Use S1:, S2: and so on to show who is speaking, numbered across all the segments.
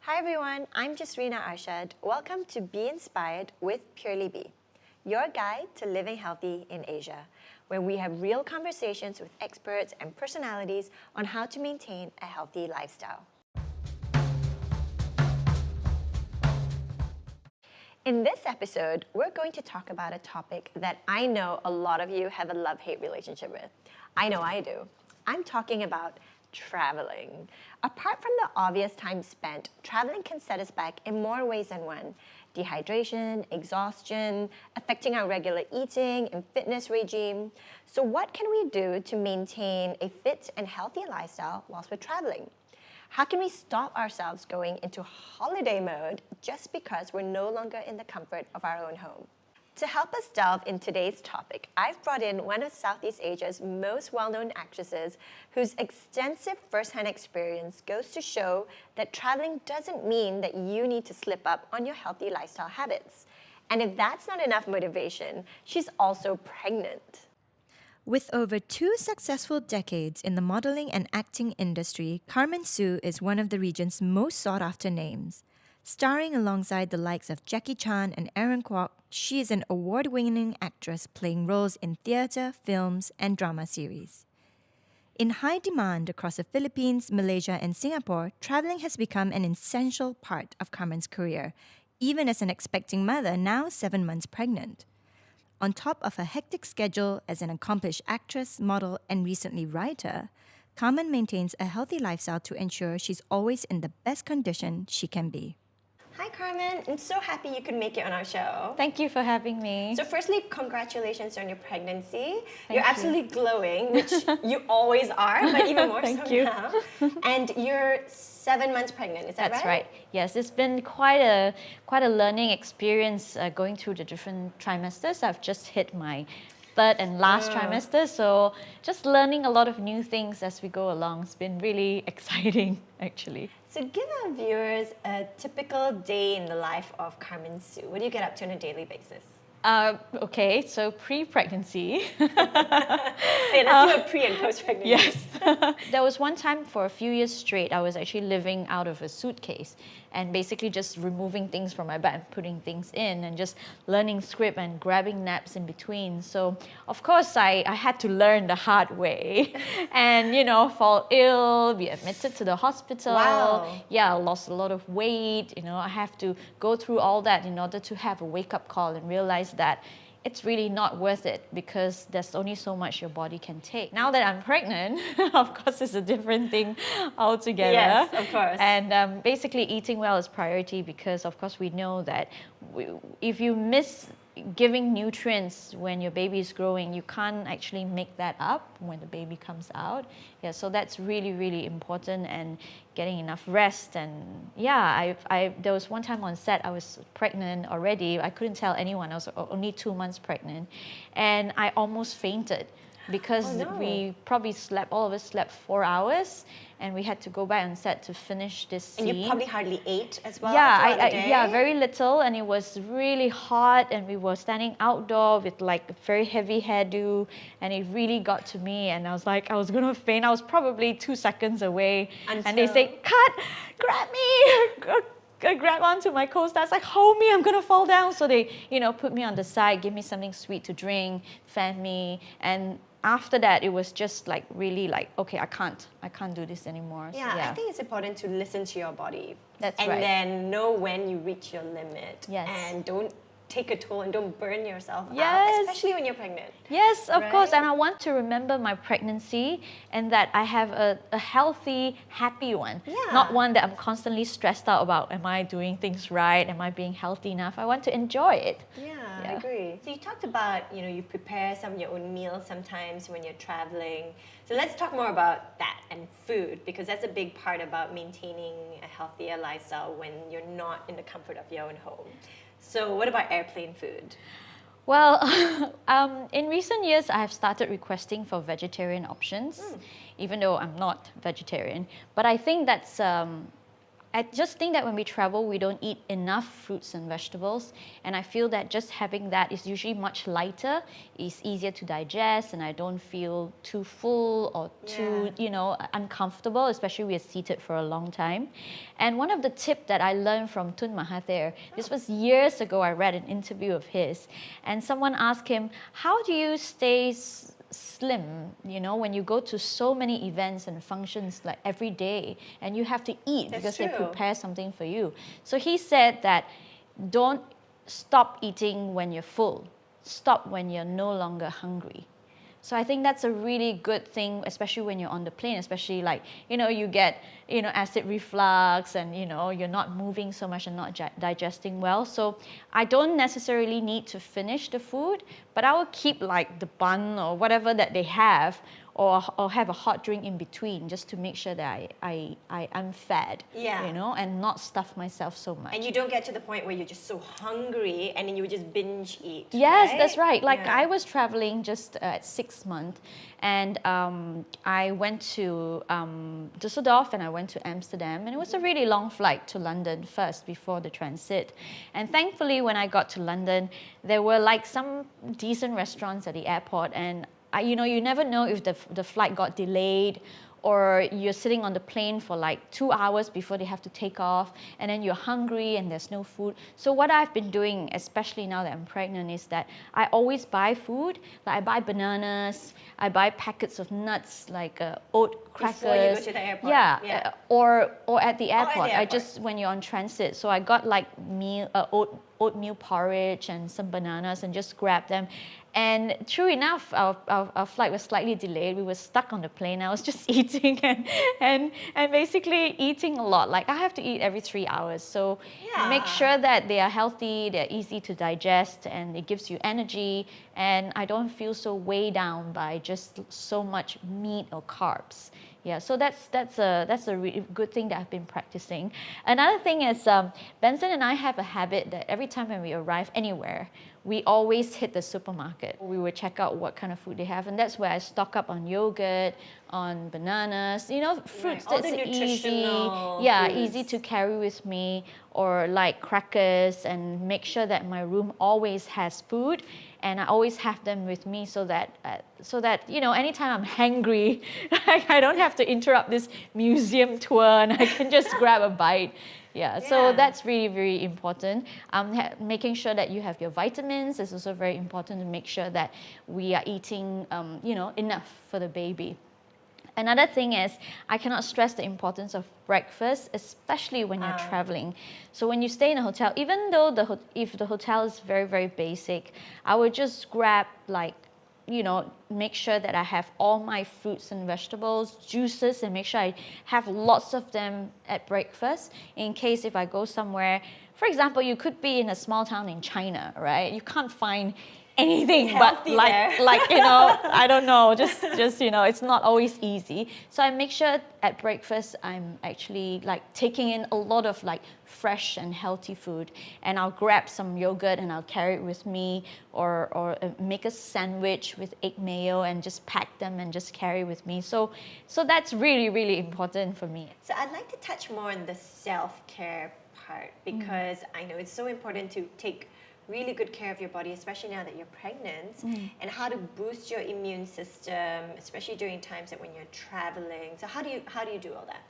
S1: Hi everyone, I'm Jasrina Arshad. Welcome to Be Inspired with PurelyB, your guide to living healthy in Asia, where we have real conversations with experts and personalities on how to maintain a healthy lifestyle. In this episode, we're going to talk about a topic that I know a lot of you have a love-hate relationship with. I know I do. I'm talking about traveling. Apart from the obvious time spent, traveling can set us back in more ways than one. Dehydration, exhaustion, affecting our regular eating and fitness regime. So what can we do to maintain a fit and healthy lifestyle whilst we're traveling? How can we stop ourselves going into holiday mode just because we're no longer in the comfort of our own home? To help us delve in today's topic, I've brought in one of Southeast Asia's most well-known actresses whose extensive first-hand experience goes to show that traveling doesn't mean that you need to slip up on your healthy lifestyle habits. And if that's not enough motivation, she's also pregnant. With over 2 successful decades in the modeling and acting industry, Carmen Soo is one of the region's most sought-after names. Starring alongside the likes of Jackie Chan and Aaron Kwok, she is an award-winning actress playing roles in theatre, films, and drama series. In high demand across the Philippines, Malaysia, and Singapore, traveling has become an essential part of Carmen's career, even as an expecting mother now 7 months pregnant. On top of a hectic schedule as an accomplished actress, model, and recently writer, Carmen maintains a healthy lifestyle to ensure she's always in the best condition she can be. Hi Carmen, I'm so happy you could make it on our show.
S2: Thank you for having me.
S1: So firstly, congratulations on your pregnancy. You're absolutely glowing, which you always are, but even more so now. And you're 7 months pregnant, is that right?
S2: That's right. Yes, it's been quite a learning experience going through the different trimesters. I've just hit my third and last trimester, so just learning a lot of new things as we go along. It's been really exciting, actually.
S1: So give our viewers a typical day in the life of Carmen Soo. What do you get up to on a daily basis?
S2: Okay, so pre-pregnancy.
S1: Hey, let's do a pre and post-pregnancy.
S2: Yes. There was one time for a few years straight, I was actually living out of a suitcase and basically just removing things from my bag and putting things in and just learning script and grabbing naps in between. So, of course, I had to learn the hard way and, fall ill, be admitted to the hospital.
S1: Wow.
S2: Yeah, I lost a lot of weight. I have to go through all that in order to have a wake-up call and realize that it's really not worth it because there's only so much your body can take. Now that I'm pregnant, of course, it's a different thing altogether.
S1: Yes, of course.
S2: And basically eating well is priority because, of course, we know that if you miss giving nutrients when your baby is growing, you can't actually make that up when the baby comes out. Yeah, so that's really, really important, and getting enough rest. And yeah, there was one time on set I was pregnant already. I couldn't tell anyone. I was only 2 months pregnant, and I almost fainted because we probably all of us slept 4 hours, and we had to go back on set to finish this scene.
S1: And you probably hardly ate as well?
S2: Yeah, very little, and it was really hot, and we were standing outdoor with like a very heavy hairdo, and it really got to me, and I was like, I was gonna faint. I was probably 2 seconds away, and they say, "Cut, grab me." I grab onto my co-stars, like, hold me, I'm gonna fall down. So they, put me on the side, give me something sweet to drink, fan me, and after that, it was just like really like, okay, I can't do this anymore.
S1: Yeah, so, I think it's important to listen to your body.
S2: That's
S1: right.
S2: And
S1: then know when you reach your limit.
S2: Yes.
S1: And don't take a toll and don't burn yourself
S2: yes.
S1: out, especially when you're pregnant.
S2: Yes, of course. And I want to remember my pregnancy and that I have a healthy, happy one.
S1: Yeah.
S2: Not one that I'm constantly stressed out about. Am I doing things right? Am I being healthy enough? I want to enjoy it.
S1: Yeah, I agree. So you talked about, you prepare some of your own meals sometimes when you're traveling. So let's talk more about that and food, because that's a big part about maintaining a healthier lifestyle when you're not in the comfort of your own home. So what about airplane food?
S2: Well, in recent years, I have started requesting for vegetarian options, even though I'm not vegetarian. But I think that's I just think that when we travel, we don't eat enough fruits and vegetables. And I feel that just having that is usually much lighter, is easier to digest, and I don't feel too full or too, uncomfortable, especially we are seated for a long time. And one of the tips that I learned from Tun Mahathir, this was years ago, I read an interview of his, and someone asked him, how do you stay slim, when you go to so many events and functions like every day and you have to eat because they prepare something for you. So he said that don't stop eating when you're full, stop when you're no longer hungry. So I think that's a really good thing, especially when you're on the plane, especially like, you get, acid reflux and, you're not moving so much and not digesting well. So I don't necessarily need to finish the food, but I will keep like the bun or whatever that they have, or have a hot drink in between, just to make sure that I'm fed, and not stuff myself so much.
S1: And you don't get to the point where you're just so hungry and then you just binge eat.
S2: Yes,
S1: right?
S2: That's right. Like I was traveling just at 6 months, and I went to Düsseldorf and I went to Amsterdam, and it was a really long flight to London first before the transit. And thankfully, when I got to London, there were like some decent restaurants at the airport, and you never know if the flight got delayed, or you're sitting on the plane for like 2 hours before they have to take off, and then you're hungry and there's no food. So what I've been doing, especially now that I'm pregnant, is that I always buy food. Like I buy bananas, I buy packets of nuts, like oat crackers.
S1: Before you go to the airport.
S2: Yeah. Or at the airport. I just, when you're on transit. So I got like oatmeal porridge and some bananas and just grabbed them. And true enough, our flight was slightly delayed. We were stuck on the plane. I was just eating and basically eating a lot. Like I have to eat every 3 hours. So make sure that they are healthy, they're easy to digest, and it gives you energy. And I don't feel so weighed down by just so much meat or carbs. Yeah, so that's a really good thing that I've been practicing. Another thing is Benson and I have a habit that every time when we arrive anywhere, we always hit the supermarket. We will check out what kind of food they have, and that's where I stock up on yogurt, on bananas, fruits
S1: all
S2: that's
S1: the
S2: easy,
S1: foods.
S2: easy to carry with me, or like crackers, and make sure that my room always has food, and I always have them with me so that anytime I'm hangry, I don't have to interrupt this museum tour and I can just grab a bite. So that's really, very important. Making sure that you have your vitamins is also very important, to make sure that we are eating, enough for the baby. Another thing is, I cannot stress the importance of breakfast, especially when you're traveling. So when you stay in a hotel, even though if the hotel is very, very basic, I would just grab make sure that I have all my fruits and vegetables, juices, and make sure I have lots of them at breakfast, in case if I go somewhere. For example, you could be in a small town in China, right? You can't find anything but I don't know, just it's not always easy. So I make sure at breakfast I'm actually like taking in a lot of like fresh and healthy food, and I'll grab some yogurt and I'll carry it with me, or make a sandwich with egg mayo and just pack them and just carry with me. So that's really, really important for me.
S1: So I'd like to touch more on the self-care part, because I know it's so important to take really good care of your body, especially now that you're pregnant, and how to boost your immune system, especially during times that when you're traveling. So how do you do all that?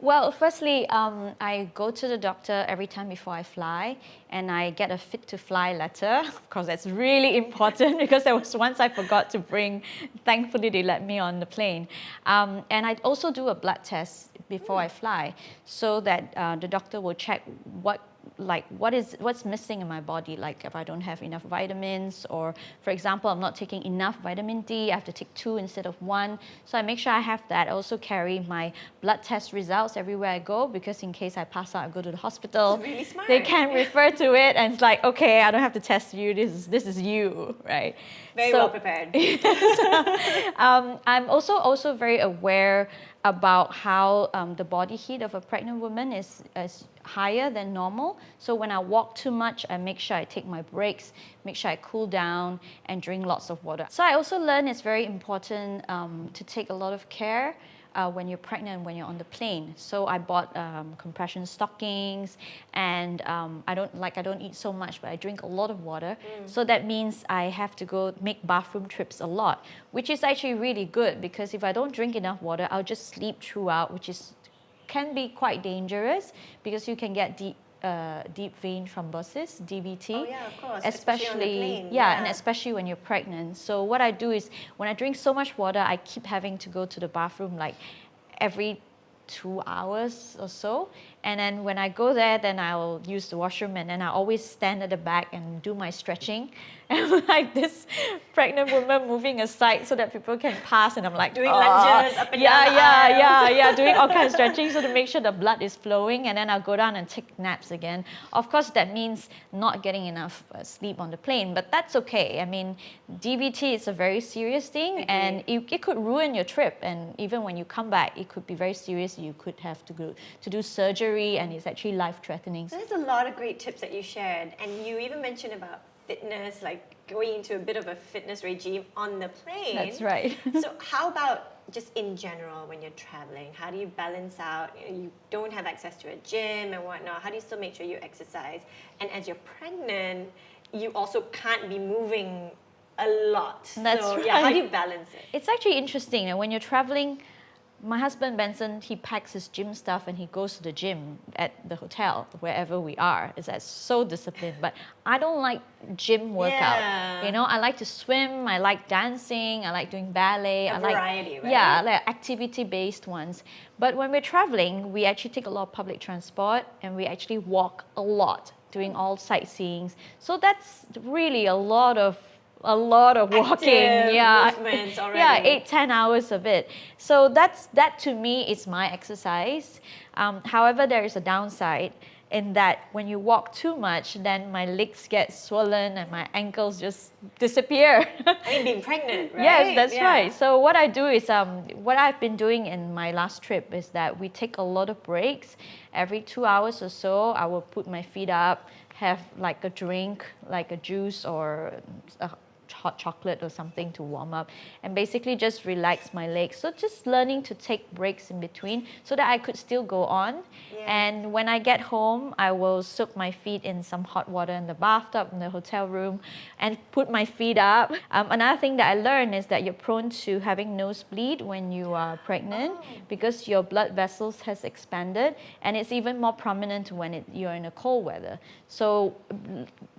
S2: Well, firstly, I go to the doctor every time before I fly, and I get a fit to fly letter. Of course, that's really important, because there was once I forgot to bring. Thankfully, they let me on the plane. And I also do a blood test before I fly, so that the doctor will check what's missing in my body, like if I don't have enough vitamins, or for example, I'm not taking enough vitamin D, I have to take 2 instead of 1. So I make sure I have that. I also carry my blood test results everywhere I go, because in case I pass out, I go to the hospital.
S1: That's really smart.
S2: They can refer to it, and it's like, okay, I don't have to test you, this is you, right?
S1: Very well prepared.
S2: I'm also very aware about how the body heat of a pregnant woman is higher than normal. So when I walk too much, I make sure I take my breaks, make sure I cool down, and drink lots of water. So I also learned it's very important to take a lot of care when you're pregnant, when you're on the plane. So I bought compression stockings, and I don't eat so much, but I drink a lot of water. So that means I have to go make bathroom trips a lot, which is actually really good, because if I don't drink enough water, I'll just sleep throughout, which can be quite dangerous, because you can get deep vein thrombosis, DVT.
S1: Oh yeah, of course.
S2: Especially
S1: on the plane.
S2: yeah, and especially when you're pregnant. So what I do is, when I drink so much water, I keep having to go to the bathroom like every 2 hours or so. And then when I go there, then I'll use the washroom, and then I always stand at the back and do my stretching. And like this pregnant woman moving aside so that people can pass, and I'm like
S1: doing lunges up and down the aisles.
S2: doing all kinds of stretching so to make sure the blood is flowing, and then I'll go down and take naps again. Of course, that means not getting enough sleep on the plane, but that's okay. I mean, DVT is a very serious thing, and it could ruin your trip, and even when you come back, it could be very serious. You could have to go to do surgery, and it's actually life-threatening.
S1: So there's a lot of great tips that you shared, and you even mentioned about fitness, like going into a bit of a fitness regime on the plane.
S2: That's right.
S1: So how about just in general when you're traveling? How do you balance out, you don't have access to a gym and whatnot, how do you still make sure you exercise? And as you're pregnant, you also can't be moving a lot.
S2: That's
S1: so,
S2: right.
S1: Yeah, how do you balance it?
S2: It's actually interesting that when you're traveling, my husband Benson, he packs his gym stuff and he goes to the gym at the hotel, wherever we are. It's so disciplined. But I don't like gym workout.
S1: Yeah.
S2: You know, I like to swim, I like dancing, I like doing ballet.
S1: A variety, right?
S2: Yeah, like activity-based ones. But when we're traveling, we actually take a lot of public transport, and we actually walk a lot, doing all sightseeing. So that's really a lot of walking.
S1: Active movements already.
S2: Yeah, 8-10 hours of it. So that to me is my exercise. However, there is a downside in that when you walk too much, then my legs get swollen and my ankles just disappear.
S1: I mean, being pregnant, right?
S2: Yes, that's right. So what I do is, what I've been doing in my last trip is that we take a lot of breaks. Every 2 hours or so, I will put my feet up, have like a drink, like a juice or a hot chocolate or something to warm up, and basically just relax my legs. So just learning to take breaks in between so that I could still go on.
S1: Yeah.
S2: And when I get home, I will soak my feet in some hot water in the bathtub in the hotel room and put my feet up. Another thing that I learned is that you're prone to having nosebleed when you are pregnant because your blood vessels has expanded, and it's even more prominent when you're in a cold weather. So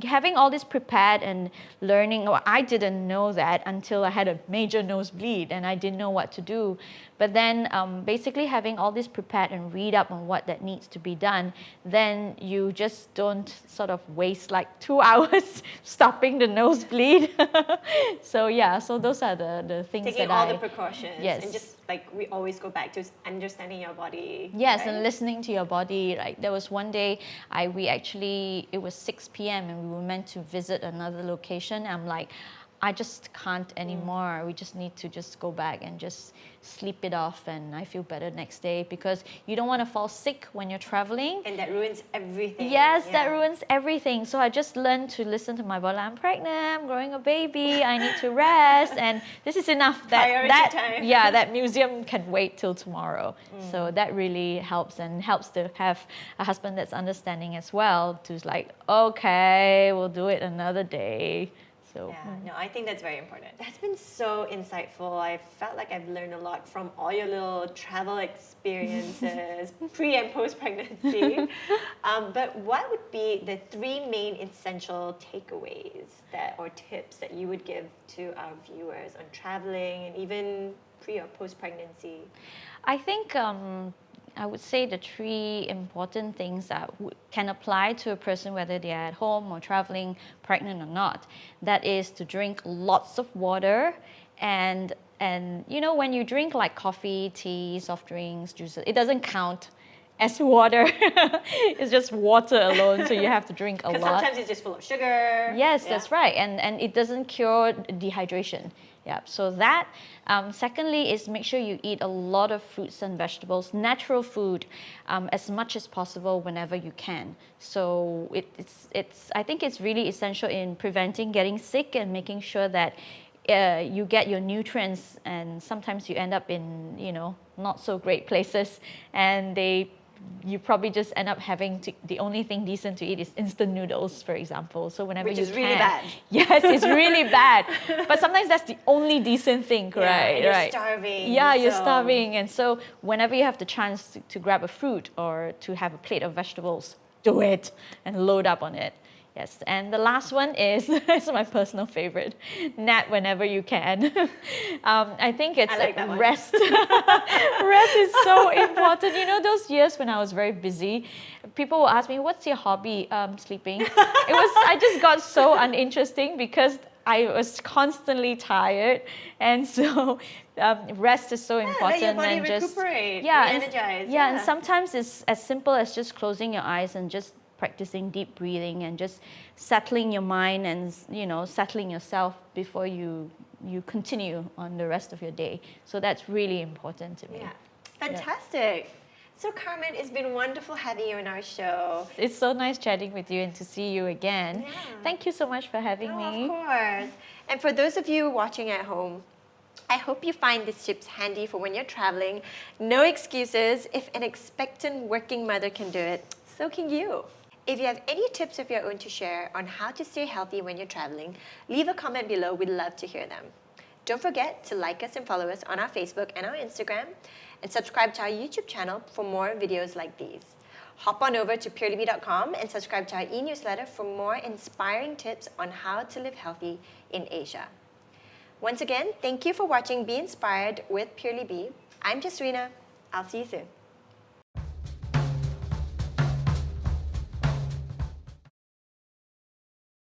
S2: having all this prepared and learning, I didn't know that until I had a major nosebleed and I didn't know what to do. But then basically having all this prepared and read up on what that needs to be done, then you just don't sort of waste like 2 hours stopping the nosebleed. So yeah, so those are the things
S1: taking
S2: that
S1: all the precautions.
S2: Yes.
S1: And just like we always go back to understanding your body.
S2: Yes,
S1: right?
S2: and listening to your body. Like there was one day it was 6 p.m. and we were meant to visit another location. I'm like, I just can't anymore. We just need to just go back and just sleep it off, and I feel better next day, because you don't want to fall sick when you're traveling.
S1: And that ruins everything.
S2: Yes,
S1: Yeah.
S2: that ruins everything. So I just learned to listen to my body. I'm pregnant, I'm growing a baby, I need to rest, and this is enough.
S1: Priority time.
S2: Yeah, that museum can wait till tomorrow. So that really helps, and helps to have a husband that's understanding as well, to like, okay, we'll do it another day. So,
S1: Yeah, no, I think that's very important. That's been so insightful. I felt like I've learned a lot from all your little travel experiences, pre and post pregnancy. But what would be the 3 main essential takeaways or tips that you would give to our viewers on traveling and even pre or post pregnancy?
S2: I think I would say the 3 important things that can apply to a person whether they're at home or traveling, pregnant or not. That is to drink lots of water, and you know, when you drink like coffee, tea, soft drinks, juices, it doesn't count as water. It's just water alone, so you have to drink a lot.
S1: Sometimes it's just full of sugar.
S2: Yes,
S1: Yeah.
S2: that's right, and it doesn't cure dehydration. Yeah, so that. Secondly is make sure you eat a lot of fruits and vegetables, natural food, as much as possible whenever you can. So I think it's really essential in preventing getting sick and making sure that you get your nutrients, and sometimes you end up in, you know, not so great places, and you probably just end up having the only thing decent to eat is instant noodles, for example. So whenever
S1: Which
S2: you
S1: is really bad.
S2: Yes, it's really bad. But sometimes that's the only decent thing, right?
S1: You're
S2: right.
S1: starving.
S2: Yeah, you're
S1: so-
S2: starving. And so whenever you have the chance to grab a fruit or to have a plate of vegetables, do it and load up on it. Yes, and the last one is, it's my personal favorite, nap whenever you can. I think it's
S1: I like that one.
S2: rest. Rest is so important. You know, those years when I was very busy, people will ask me, what's your hobby? Sleeping. I just got so uninteresting because I was constantly tired. And so rest is so important.
S1: Let your body
S2: and
S1: recuperate,
S2: and,
S1: re-energize.
S2: yeah, and sometimes it's as simple as just closing your eyes and just practicing deep breathing and just settling your mind and, you know, settling yourself before you continue on the rest of your day. So that's really important to me.
S1: Yeah, fantastic. So Carmen, it's been wonderful having you on our show.
S2: It's so nice chatting with you and to see you again.
S1: Yeah.
S2: Thank you so much for having me.
S1: Of course. And for those of you watching at home, I hope you find these tips handy for when you're traveling. No excuses. If an expectant working mother can do it, so can you. If you have any tips of your own to share on how to stay healthy when you're traveling, leave a comment below. We'd love to hear them. Don't forget to like us and follow us on our Facebook and our Instagram, and subscribe to our YouTube channel for more videos like these. Hop on over to PurelyB.com and subscribe to our e-newsletter for more inspiring tips on how to live healthy in Asia. Once again, thank you for watching Be Inspired with PurelyB. I'm Jasrina. I'll see you soon.